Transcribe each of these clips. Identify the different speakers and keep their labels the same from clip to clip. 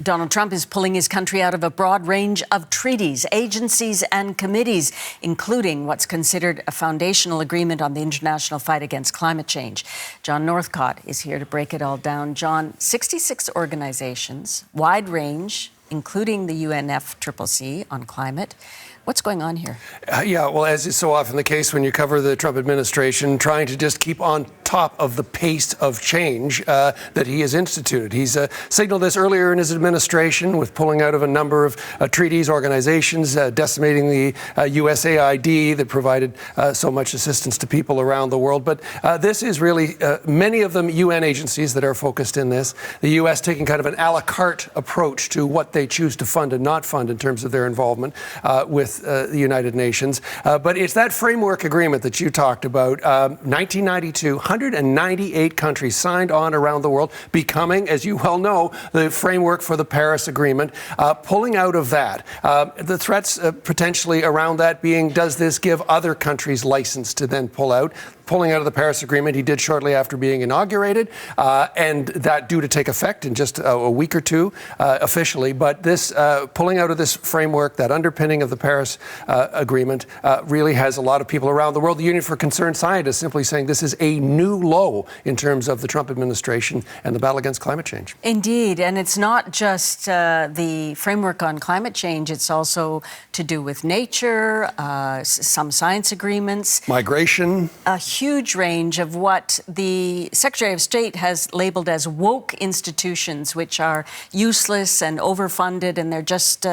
Speaker 1: Donald Trump is pulling his country out of a broad range of treaties, agencies and committees, including what's considered a foundational agreement on the international fight against climate change. John Northcott is here to break it all down. John, 66 organizations, wide range, including the UNFCCC on climate. What's going on here?
Speaker 2: Well, as is so often the case when you cover the Trump administration, trying to just keep on top of the pace of change that he has instituted. He's signaled this earlier in his administration with pulling out of a number of treaties, organizations, decimating the USAID that provided so much assistance to people around the world. But this is really, many of them UN agencies that are focused in this. The U.S. taking kind of an a la carte approach to what they choose to fund and not fund in terms of their involvement with the United Nations. But it's that framework agreement that you talked about. 1992, 198 countries signed on around the world, becoming, as you well know, the framework for the Paris Agreement. Pulling out of that, the threats potentially around that being, does this give other countries license to then pull out? Pulling out of the Paris Agreement, he did shortly after being inaugurated, and that due to take effect in just a week or two officially. But this pulling out of this framework, that underpinning of the Paris Agreement, really has a lot of people around the world. The Union for Concerned Scientists simply saying this is a new low in terms of the Trump administration and the battle against climate change.
Speaker 1: Indeed, and it's not just the framework on climate change, it's also to do with nature, some science agreements.
Speaker 2: Migration.
Speaker 1: A huge range of what the Secretary of State has labeled as woke institutions, which are useless and overfunded, and they're just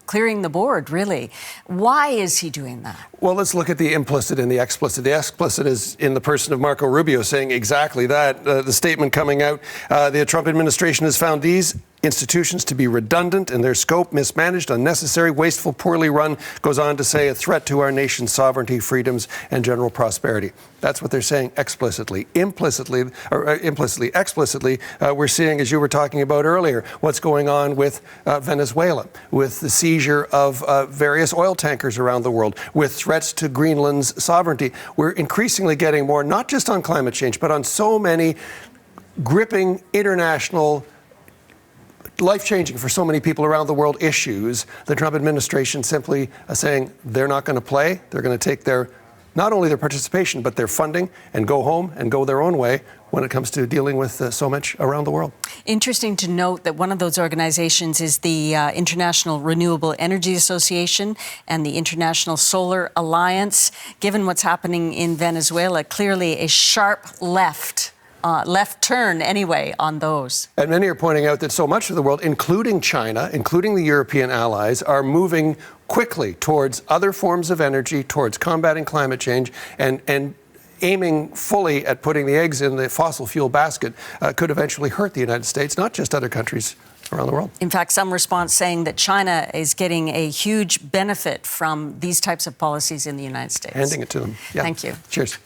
Speaker 1: clearing the board, really. Why is he doing that?
Speaker 2: Well, let's look at the implicit and the explicit. The explicit is in the person of Marco Rubio saying exactly that. The statement coming out, the Trump administration has found these institutions to be redundant in their scope, mismanaged, unnecessary, wasteful, poorly run, goes on to say a threat to our nation's sovereignty, freedoms, and general prosperity. That's what they're saying explicitly. Implicitly, explicitly, we're seeing, as you were talking about earlier, what's going on with Venezuela, with the seizure of various oil tankers around the world, with threats to Greenland's sovereignty. We're increasingly getting more, not just on climate change, but on so many gripping international, life-changing for so many people around the world issues. The Trump administration simply saying they're not going to play. They're going to take their, not only their participation, but their funding and go home and go their own way when it comes to dealing with so much around the world.
Speaker 1: Interesting to note that one of those organizations is the International Renewable Energy Association and the International Solar Alliance. Given what's happening in Venezuela, clearly a sharp left turn anyway on those.
Speaker 2: And many are pointing out that so much of the world, including China, including the European allies, are moving quickly towards other forms of energy, towards combating climate change, and aiming fully at putting the eggs in the fossil fuel basket could eventually hurt the United States, not just other countries around the world.
Speaker 1: In fact, some response saying that China is getting a huge benefit from these types of policies in the United States.
Speaker 2: Handing it to them. Yeah.
Speaker 1: Thank you.
Speaker 2: Cheers.